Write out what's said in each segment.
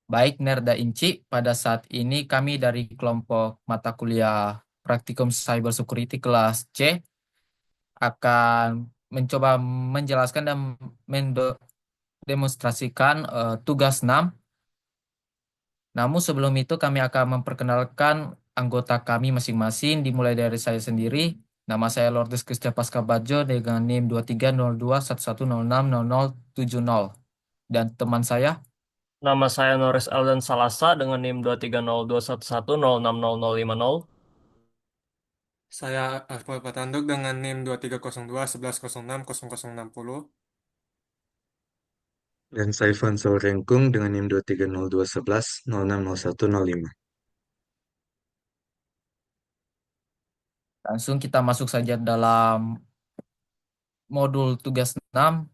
Baik Nerda Inci, pada saat ini kami dari kelompok mata kuliah Praktikum Cyber Security kelas C akan mencoba menjelaskan dan mendemonstrasikan tugas 6. Namun sebelum itu kami akan memperkenalkan anggota kami masing-masing dimulai dari saya sendiri. Nama saya Lourdes Kristia Pascabajo dengan NIM 230211060070 dan teman saya. Nama saya Norris Aldan Salasa dengan NIM 2302110600050. Saya Akmal Patanduk dengan NIM 2302 1106 00660. Dan Saifan Saurengkung dengan NIM 2302111 060105. Langsung kita masuk saja dalam modul tugas 6.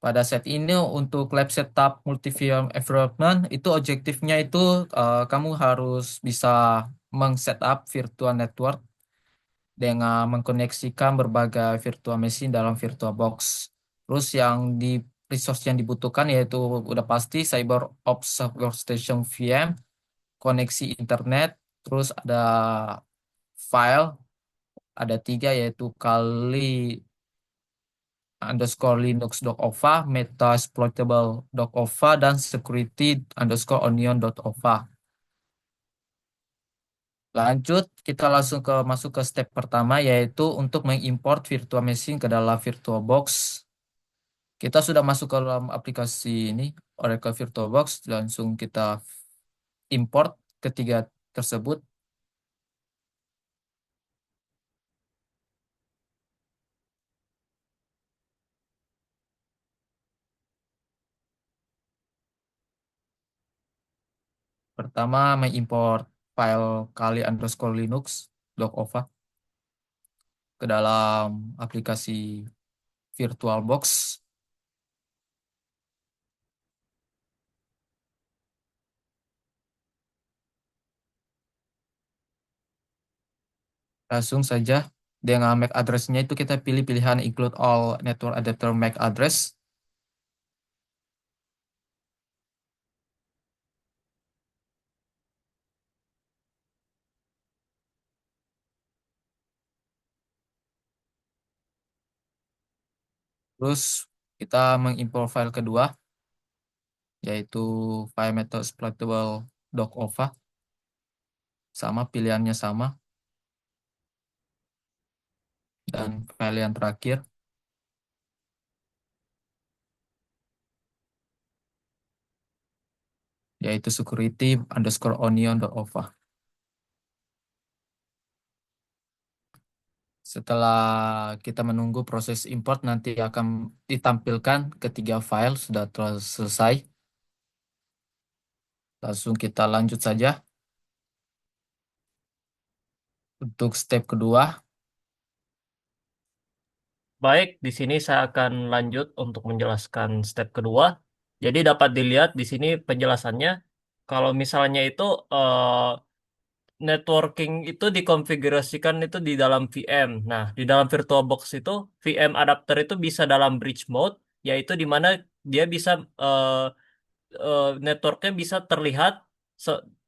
Pada set ini untuk lab setup multi-VM environment itu objektifnya itu kamu harus bisa meng-setup virtual network dengan mengkoneksikan berbagai virtual machine dalam VirtualBox. Terus yang di resource yang dibutuhkan yaitu udah pasti CyberOps Workstation VM, koneksi internet, terus ada file, ada tiga yaitu kali underscore linux.ova, metasploitable.ova, dan security underscore onion.ova. Lanjut, kita langsung masuk ke step pertama yaitu untuk mengimport virtual machine ke dalam VirtualBox. Kita sudah masuk ke dalam aplikasi ini, Oracle VirtualBox, langsung kita import ketiga tersebut. Pertama, mengimport file kali underscore linux.ova ke dalam aplikasi VirtualBox. Langsung saja dengan MAC address-nya itu kita pilih pilihan include all network adapter MAC address. Terus kita mengimport file kedua yaitu file metasploitable.ova. Sama pilihannya sama. Dan file yang terakhir yaitu security underscore onion.ova. Setelah kita menunggu proses import, nanti akan ditampilkan ketiga file sudah selesai. Langsung kita lanjut saja. Untuk step kedua, Baik, di sini saya akan lanjut untuk menjelaskan step kedua. Jadi dapat dilihat di sini penjelasannya. Kalau misalnya itu networking itu dikonfigurasikan itu di dalam VM. Nah, di dalam VirtualBox itu VM adapter itu bisa dalam bridge mode, yaitu di mana dia bisa networknya bisa terlihat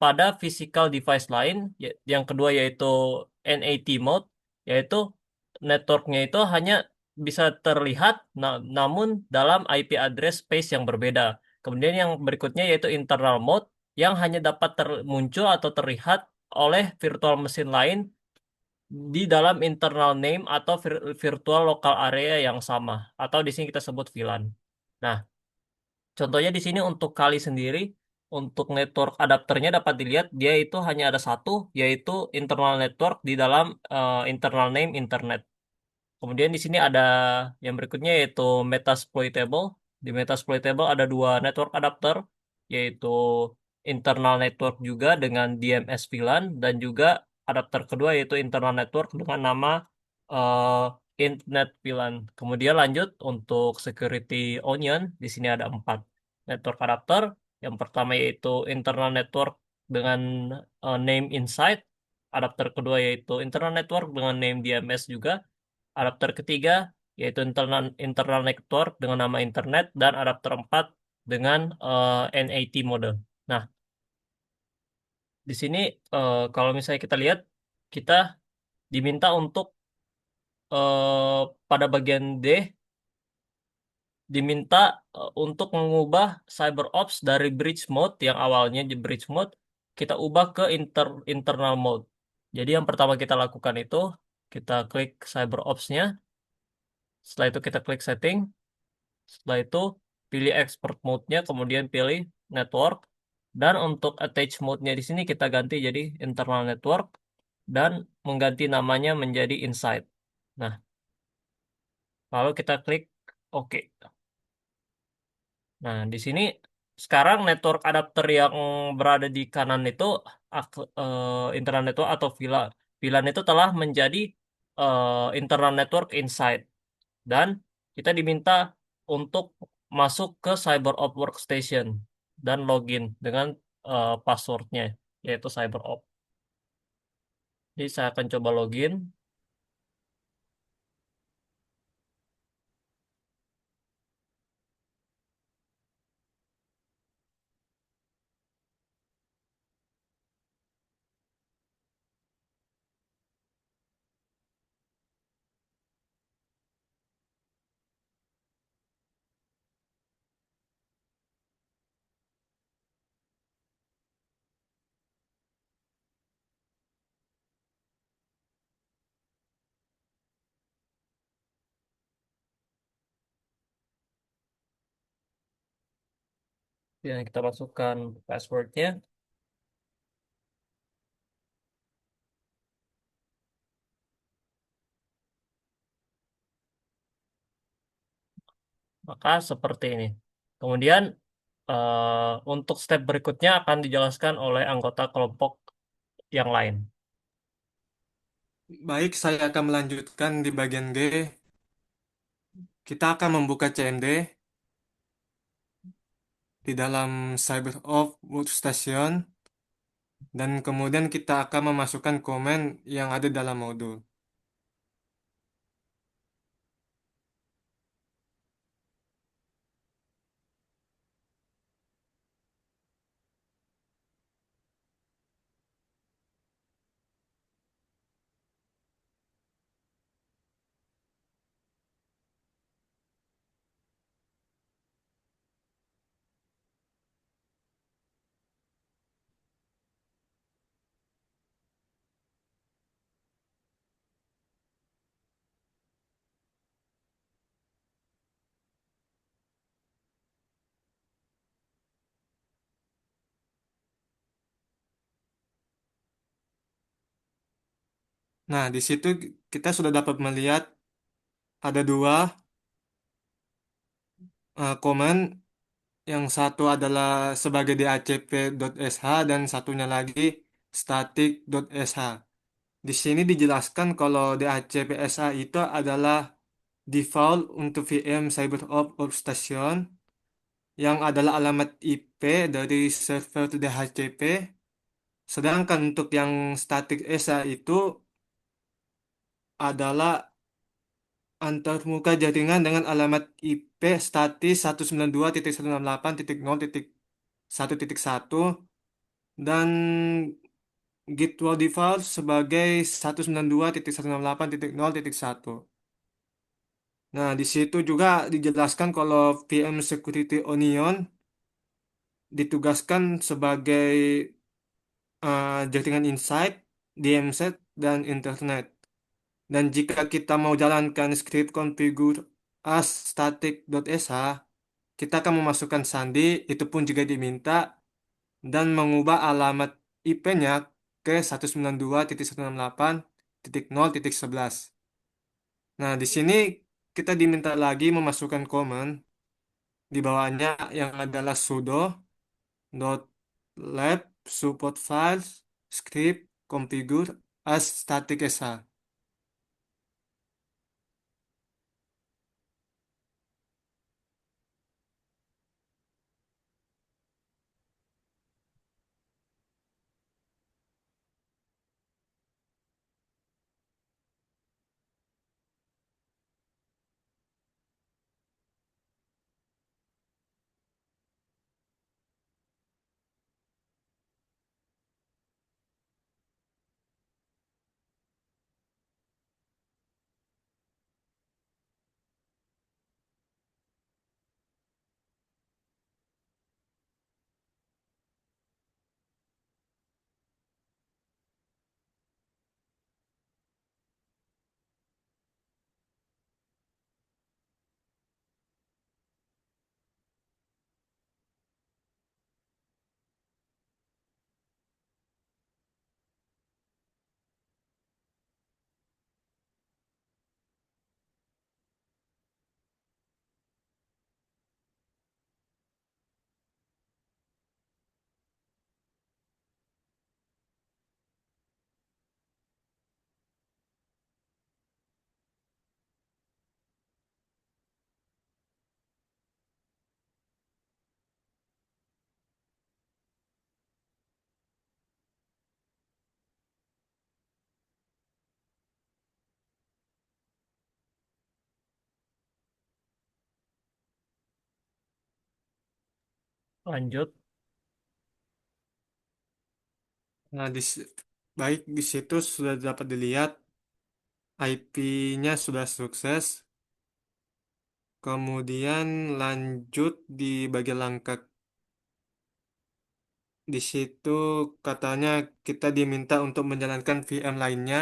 pada physical device lain. Yang kedua yaitu NAT mode, yaitu networknya itu hanya bisa terlihat namun dalam IP address space yang berbeda. Kemudian yang berikutnya yaitu internal mode yang hanya dapat muncul atau terlihat oleh virtual mesin lain di dalam internal name atau virtual local area yang sama atau di sini kita sebut VLAN. Nah, contohnya di sini untuk kali sendiri, untuk network adapternya dapat dilihat dia itu hanya ada satu, yaitu internal network di dalam internal name internet. Kemudian di sini ada yang berikutnya yaitu Metasploitable. Di Metasploitable ada dua network adapter, yaitu internal network juga dengan DMS VLAN dan juga adapter kedua yaitu internal network dengan nama eh, Internet VLAN. Kemudian lanjut untuk Security Onion, di sini ada empat network adapter. Yang pertama yaitu internal network dengan name Insight. Adapter kedua yaitu internal network dengan name DMS juga. Adapter ketiga yaitu internal network dengan nama internet dan adapter 4 dengan NAT mode. Nah, di sini kalau misalnya kita lihat, kita diminta untuk pada bagian D diminta untuk mengubah CyberOps dari bridge mode yang awalnya di bridge mode kita ubah ke internal mode. Jadi yang pertama kita lakukan itu kita klik CyberOps-nya, setelah itu kita klik setting, setelah itu pilih expert mode-nya, kemudian pilih network, dan untuk attach mode-nya di sini kita ganti jadi internal network dan mengganti namanya menjadi inside. Nah, lalu kita klik OK. Nah, di sini sekarang network adapter yang berada di kanan itu internal network atau VLAN. VLAN itu telah menjadi internal network inside dan kita diminta untuk masuk ke CyberOp Workstation dan login dengan passwordnya yaitu CyberOp. Jadi saya akan coba login. Dan kita masukkan passwordnya. Maka seperti ini. Kemudian untuk step berikutnya akan dijelaskan oleh anggota kelompok yang lain. Baik, saya akan melanjutkan di bagian G. Kita akan membuka CMD di dalam CyberOff Workstation dan kemudian kita akan memasukkan komen yang ada dalam modul. Nah, di situ kita sudah dapat melihat ada dua komen. Yang satu adalah sebagai dacp.sh dan satunya lagi static.sh. Di sini dijelaskan kalau DHCP-SH itu adalah default untuk VM CyberOp Workstation yang adalah alamat IP dari server DHCP. Sedangkan untuk yang static SH itu adalah antarmuka jaringan dengan alamat IP statis 192.168.0.1.1 dan Git World Default sebagai 192.168.0.1. Nah, di situ juga dijelaskan kalau VM Security Onion ditugaskan sebagai jaringan insight, DMZ, dan internet. Dan jika kita mau jalankan script configure as static.sh, kita akan memasukkan sandi, itu pun juga diminta, dan mengubah alamat IP-nya ke 192.168.0.11. Nah, di sini kita diminta lagi memasukkan command di bawahnya yang adalah sudo dot lab support files script configure as static sh. Lanjut. Nah, baik di situ sudah dapat dilihat IP-nya sudah sukses. Kemudian lanjut di bagian langkah. Di situ katanya kita diminta untuk menjalankan VM lainnya,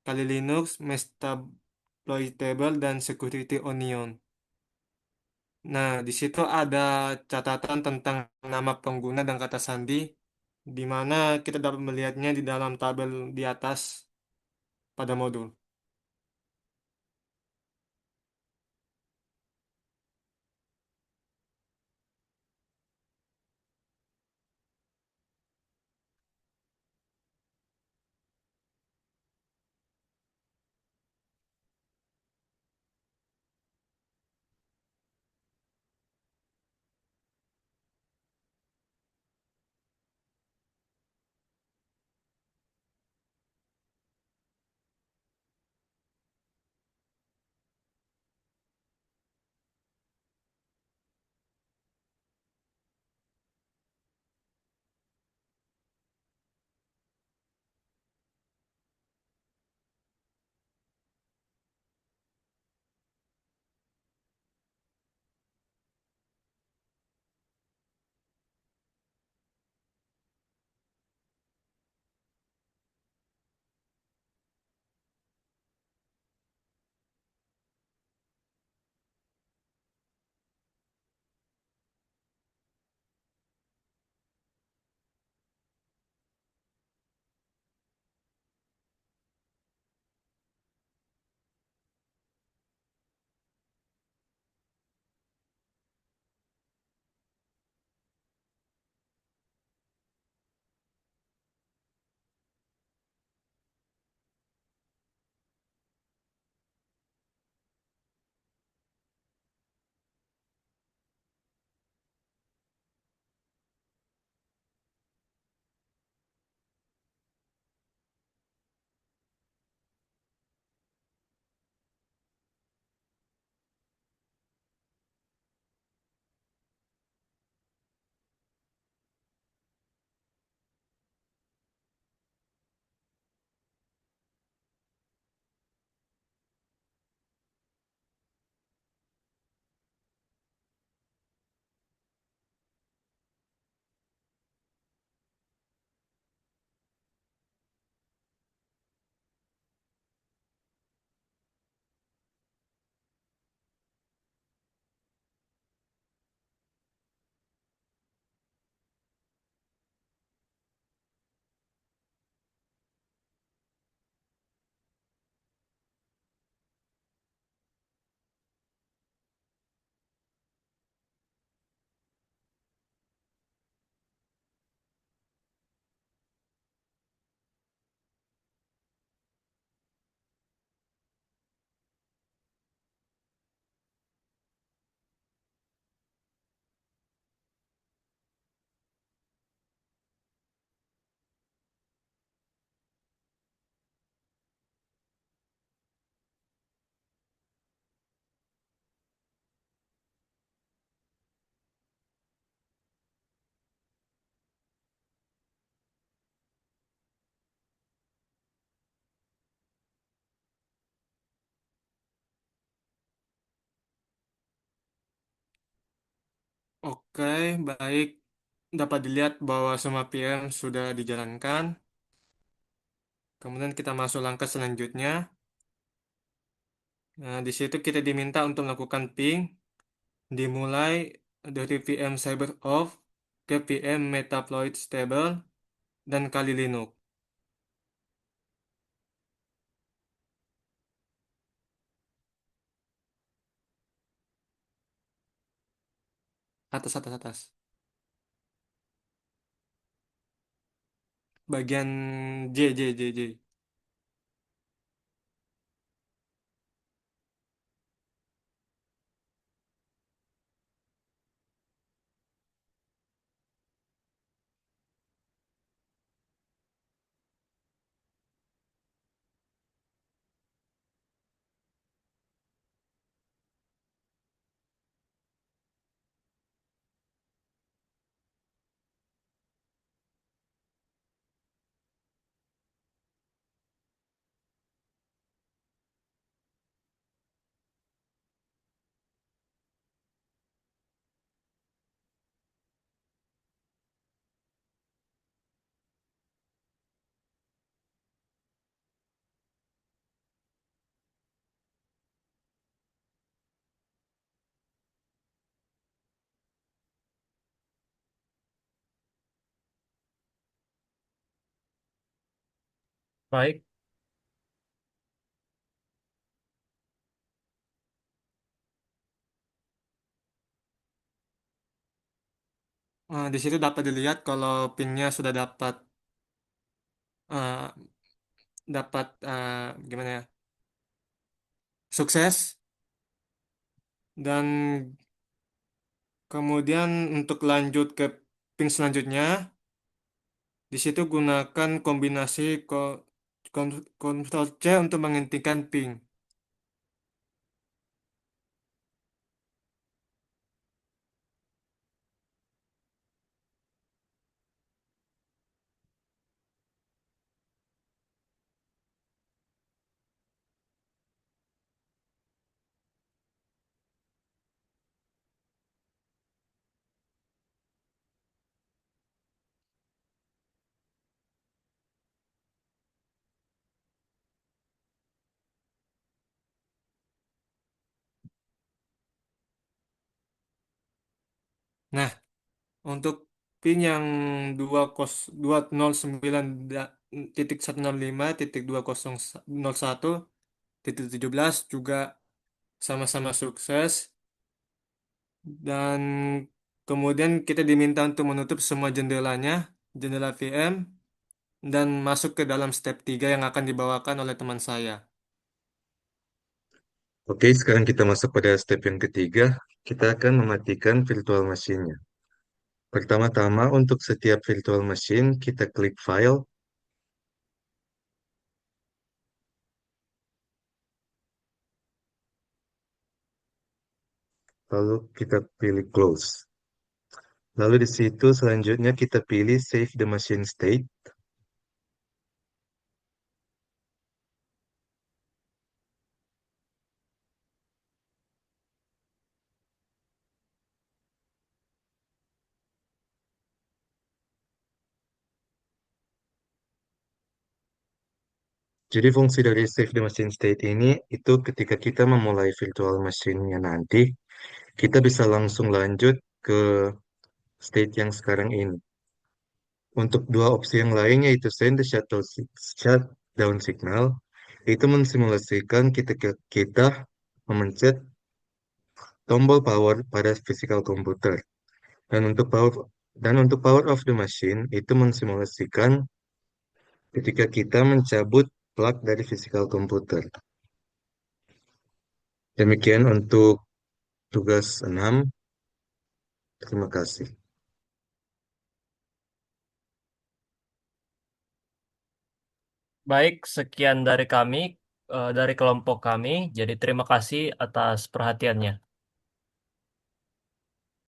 Kali Linux, Mestaploitable, dan Security Onion. Nah, di situ ada catatan tentang nama pengguna dan kata sandi, di mana kita dapat melihatnya di dalam tabel di atas pada modul. Oke, baik. Dapat dilihat bahwa semua PM sudah dijalankan. Kemudian kita masuk langkah selanjutnya. Nah, di situ kita diminta untuk melakukan ping, dimulai dari VM CyberOff ke VM Metasploit Stable dan Kali Linux. Atas, atas, atas. Bagian J, J, J, J. Baik. Di situ dapat dilihat kalau pinnya sudah dapat eh, gimana ya, sukses. Dan kemudian untuk lanjut ke pin selanjutnya, di situ gunakan kombinasi Ctrl C untuk menghentikan ping. Nah, untuk pin yang 209.105.201.17 juga sama-sama sukses. Dan kemudian kita diminta untuk menutup semua jendelanya, jendela VM, dan masuk ke dalam step 3 yang akan dibawakan oleh teman saya. Oke, sekarang kita masuk pada step yang ketiga. Kita akan mematikan virtual machine-nya. Pertama-tama untuk setiap virtual machine, kita klik File, lalu kita pilih Close. Lalu di situ selanjutnya kita pilih Save the Machine State. Jadi fungsi dari Save the Machine State ini itu ketika kita memulai virtual machine-nya nanti, kita bisa langsung lanjut ke state yang sekarang ini. Untuk dua opsi yang lainnya yaitu Send the Shutdown Signal, itu mensimulasikan kita memencet tombol power pada physical komputer. Dan untuk power of the machine itu mensimulasikan ketika kita mencabut plug dari physical komputer. Demikian untuk tugas 6. Terima kasih. Baik, sekian dari kami, dari kelompok kami. Jadi terima kasih atas perhatiannya.